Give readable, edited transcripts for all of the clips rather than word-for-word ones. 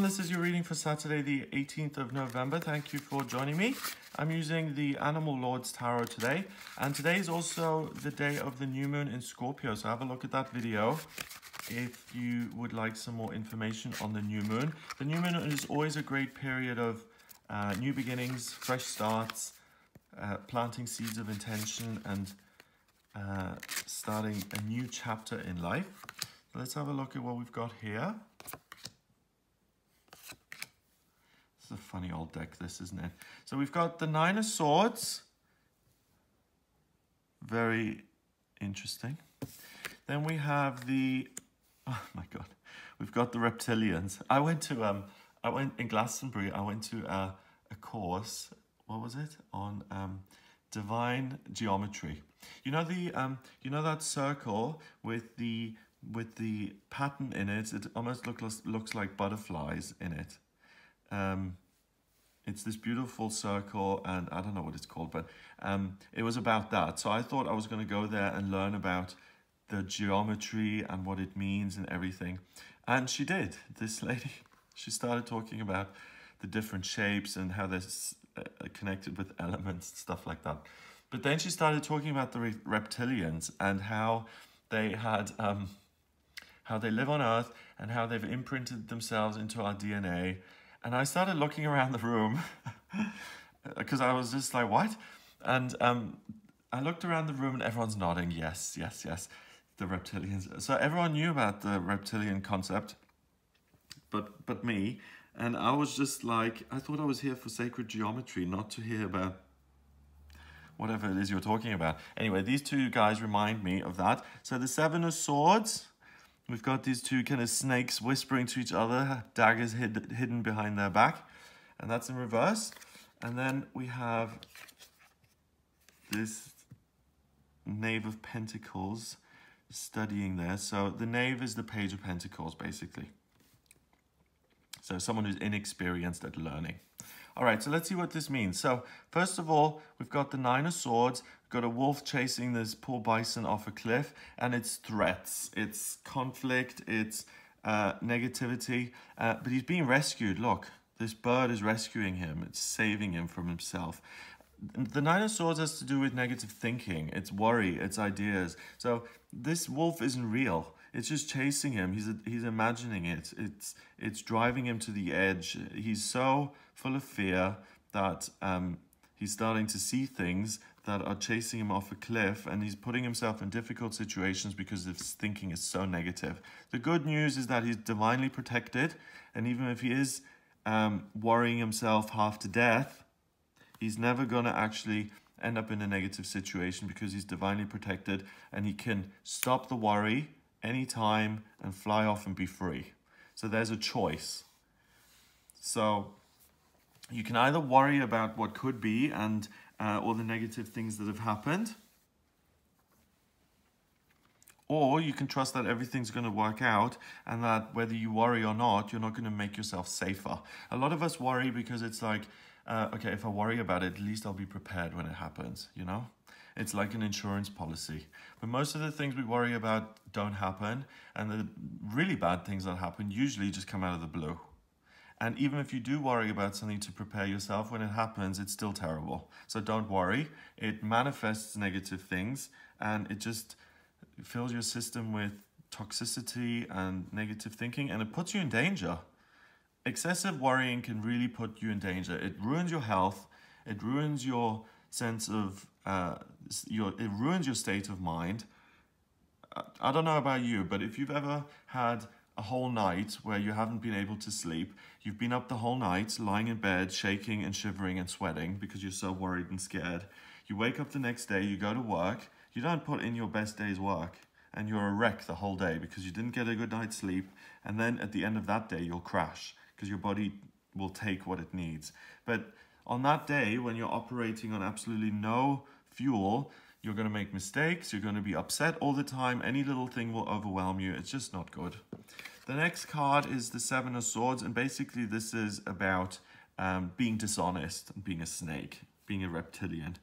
this is your reading for Saturday, the 18th of November. Thank you for joining me. I'm using the Animal Lords Tarot today, and today is also the day of the new moon in Scorpio, so have a look at that video if you would like some more information on the new moon. The new moon is always a great period of new beginnings, fresh starts, planting seeds of intention, and starting a new chapter in life. So let's have a look at what we've got here. It's a funny old deck, this, isn't it? So we've got the Nine of Swords. Very interesting. Then we have the, oh my God, we've got the reptilians. I went in Glastonbury, I went to a course, what was it? On divine geometry. You know that circle with the pattern in it? It almost looks like butterflies in it. It's this beautiful circle, and I don't know what it's called, but it was about that. So I thought I was going to go there and learn about the geometry and what it means and everything. And she did. This lady, she started talking about the different shapes and how they're connected with elements, stuff like that. But then she started talking about the reptilians and how they had, how they live on Earth and how they've imprinted themselves into our DNA. And I started looking around the room because I was just like, what? And I looked around the room and everyone's nodding, yes, yes, yes, the reptilians. So everyone knew about the reptilian concept, but me. And I was just like, I thought I was here for sacred geometry, not to hear about whatever it is you're talking about. Anyway, these two guys remind me of that. So the Seven of Swords, we've got these two kind of snakes whispering to each other, daggers hidden behind their back, and that's in reverse. And then we have this Knave of Pentacles studying there. So the Knave is the Page of Pentacles, basically. So someone who's inexperienced at learning. All right, so let's see what this means. So first of all, we've got the Nine of Swords. We've got a wolf chasing this poor bison off a cliff, and it's threats, it's conflict, it's negativity, but he's being rescued. Look, this bird is rescuing him. It's saving him from himself. The Nine of Swords has to do with negative thinking. It's worry, it's ideas. So this wolf isn't real. It's just chasing him. He's imagining it. It's driving him to the edge. He's so full of fear that he's starting to see things that are chasing him off a cliff, and he's putting himself in difficult situations because his thinking is so negative. The good news is that he's divinely protected, and even if he is worrying himself half to death, he's never going to actually end up in a negative situation because he's divinely protected, and he can stop the worry anytime and fly off and be free. So there's a choice. So you can either worry about what could be and all the negative things that have happened, or you can trust that everything's going to work out and that whether you worry or not, you're not going to make yourself safer. A lot of us worry because it's like, okay, if I worry about it, at least I'll be prepared when it happens, you know? It's like an insurance policy. But most of the things we worry about don't happen, and the really bad things that happen usually just come out of the blue. And even if you do worry about something to prepare yourself, when it happens, it's still terrible. So don't worry. It manifests negative things, and it just fills your system with toxicity and negative thinking, and it puts you in danger. Excessive worrying can really put you in danger. It ruins your health. It ruins your sense of, it ruins your state of mind. I don't know about you, but if you've ever had a whole night where you haven't been able to sleep, you've been up the whole night, lying in bed, shaking and shivering and sweating because you're so worried and scared. You wake up the next day, you go to work, you don't put in your best day's work, and you're a wreck the whole day because you didn't get a good night's sleep, and then at the end of that day, you'll crash because your body will take what it needs. But on that day, when you're operating on absolutely no fuel, you're going to make mistakes, you're going to be upset all the time, any little thing will overwhelm you. It's just not good. The next card is the Seven of Swords, and basically this is about being dishonest and being a snake, being a reptilian.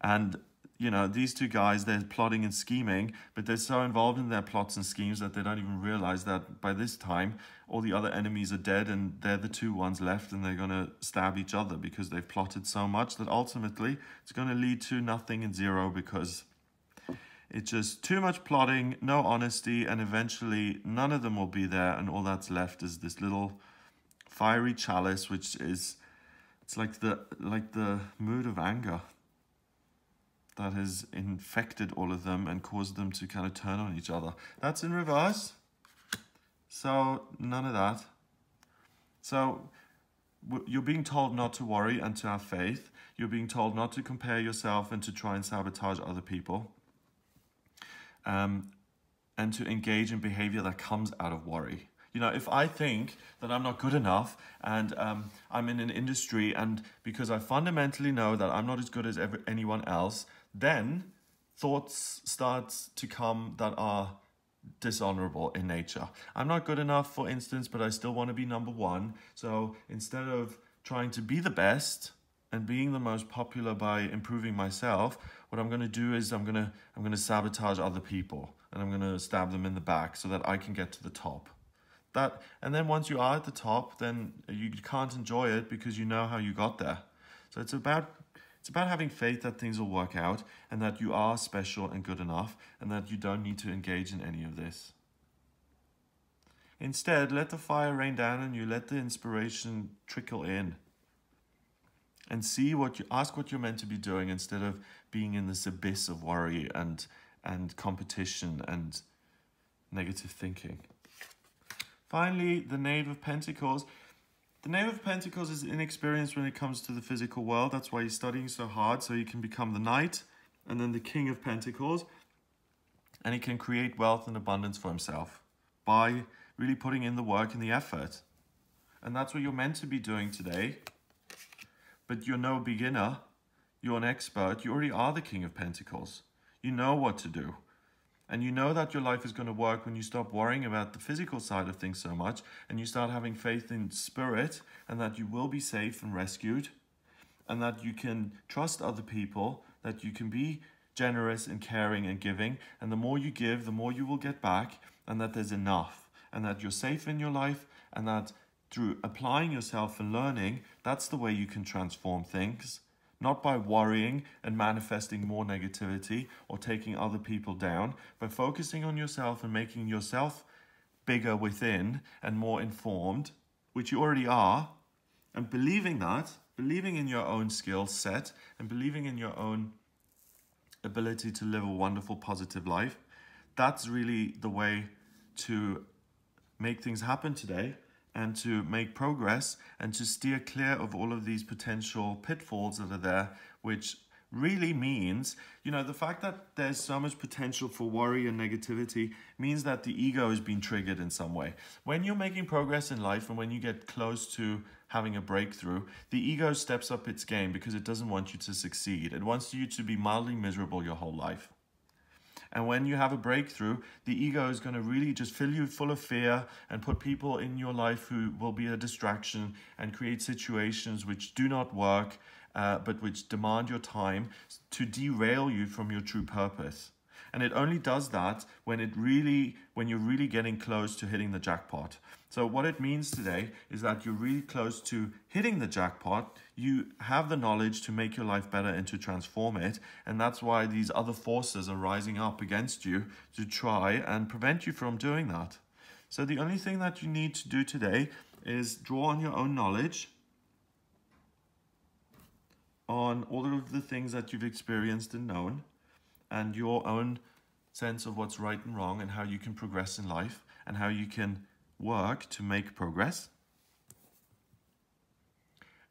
And you know, these two guys, they're plotting and scheming, but they're so involved in their plots and schemes that they don't even realize that by this time, all the other enemies are dead and they're the two ones left, and they're going to stab each other because they've plotted so much that ultimately it's going to lead to nothing and zero, because it's just too much plotting, no honesty, and eventually none of them will be there, and all that's left is this little fiery chalice, which is, it's like the mood of anger that has infected all of them and caused them to kind of turn on each other. That's in reverse. So none of that. So you're being told not to worry and to have faith. You're being told not to compare yourself and to try and sabotage other people. And to engage in behavior that comes out of worry. You know, if I think that I'm not good enough and I'm in an industry, and because I fundamentally know that I'm not as good as anyone else, then thoughts start to come that are dishonorable in nature. I'm not good enough, for instance, but I still want to be number one. So instead of trying to be the best and being the most popular by improving myself, what I'm going to do is I'm going to sabotage other people, and I'm going to stab them in the back so that I can get to the top. And then once you are at the top, then you can't enjoy it because you know how you got there. So it's about having faith that things will work out, and that you are special and good enough, and that you don't need to engage in any of this. Instead, let the fire rain down on you, let the inspiration trickle in. And ask what you're meant to be doing, instead of being in this abyss of worry and competition and negative thinking. Finally, the Knave of Pentacles. The Knave of Pentacles is inexperienced when it comes to the physical world. That's why he's studying so hard, so he can become the Knight and then the King of Pentacles. And he can create wealth and abundance for himself by really putting in the work and the effort. And that's what you're meant to be doing today. But you're no beginner. You're an expert. You already are the King of Pentacles. You know what to do. And you know that your life is going to work when you stop worrying about the physical side of things so much, and you start having faith in spirit, and that you will be safe and rescued, and that you can trust other people, that you can be generous and caring and giving, and the more you give, the more you will get back, and that there's enough, and that you're safe in your life, and that through applying yourself and learning, that's the way you can transform things. Not by worrying and manifesting more negativity or taking other people down, by focusing on yourself and making yourself bigger within and more informed, which you already are, and believing in your own skill set and believing in your own ability to live a wonderful, positive life. That's really the way to make things happen today, and to make progress, and to steer clear of all of these potential pitfalls that are there, which really means, you know, the fact that there's so much potential for worry and negativity means that the ego has been triggered in some way. When you're making progress in life and when you get close to having a breakthrough, the ego steps up its game because it doesn't want you to succeed. It wants you to be mildly miserable your whole life. And when you have a breakthrough, the ego is going to really just fill you full of fear and put people in your life who will be a distraction and create situations which do not work, but which demand your time to derail you from your true purpose. And it only does that when you're really getting close to hitting the jackpot. So what it means today is that you're really close to hitting the jackpot. You have the knowledge to make your life better and to transform it. And that's why these other forces are rising up against you to try and prevent you from doing that. So the only thing that you need to do today is draw on your own knowledge, on all of the things that you've experienced and known, and your own sense of what's right and wrong, and how you can progress in life, and how you can work to make progress.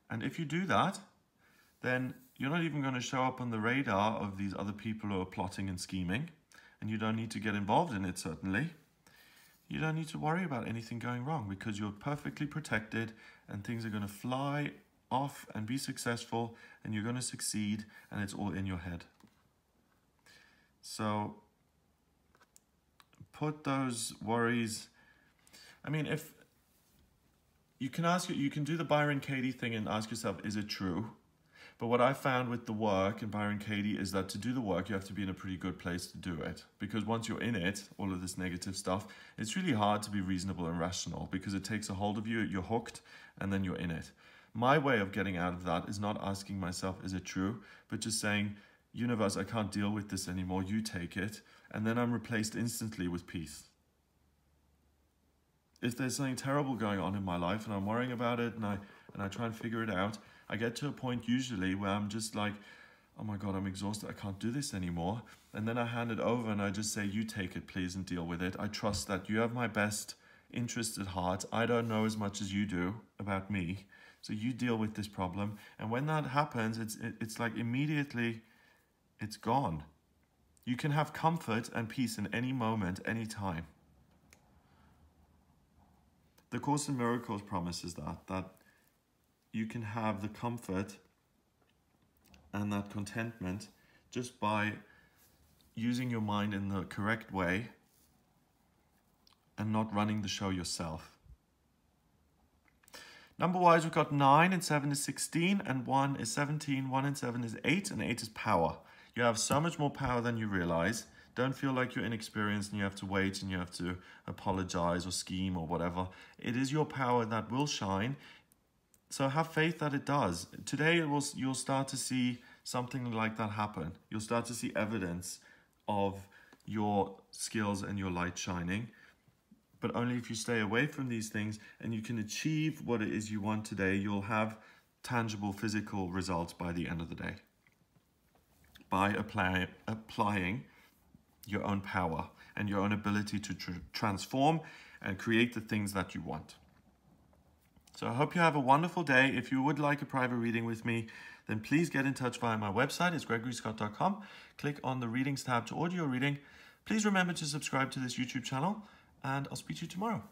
And if you do that, then you're not even going to show up on the radar of these other people who are plotting and scheming, and you don't need to get involved in it, certainly. You don't need to worry about anything going wrong because you're perfectly protected, and things are going to fly off and be successful, and you're going to succeed, and it's all in your head. So put those worries, I mean, if you can do the Byron Katie thing and ask yourself, is it true? But what I found with the work in Byron Katie is that to do the work, you have to be in a pretty good place to do it. Because once you're in it, all of this negative stuff, it's really hard to be reasonable and rational because it takes a hold of you, you're hooked, and then you're in it. My way of getting out of that is not asking myself, is it true? But just saying, universe, I can't deal with this anymore, you take it. And then I'm replaced instantly with peace. If there's something terrible going on in my life and I'm worrying about it and I try and figure it out, I get to a point usually where I'm just like, oh my God, I'm exhausted, I can't do this anymore. And then I hand it over and I just say, you take it, please, and deal with it. I trust that you have my best interest at heart. I don't know as much as you do about me. So you deal with this problem. And when that happens, it's like immediately it's gone. You can have comfort and peace in any moment, any time. The Course in Miracles promises that you can have the comfort and that contentment just by using your mind in the correct way and not running the show yourself. Number-wise, we've got 9 and 7 is 16, and 1 is 17, 1 and 7 is 8, and 8 is power. You have so much more power than you realize. Don't feel like you're inexperienced and you have to wait and you have to apologize or scheme or whatever. It is your power that will shine. So have faith that it does. Today you'll start to see something like that happen. You'll start to see evidence of your skills and your light shining. But only if you stay away from these things and you can achieve what it is you want today, you'll have tangible physical results by the end of the day. By applying your own power and your own ability to transform and create the things that you want. So I hope you have a wonderful day. If you would like a private reading with me, then please get in touch via my website. It's gregoryscott.com. Click on the readings tab to order your reading. Please remember to subscribe to this YouTube channel, and I'll speak to you tomorrow.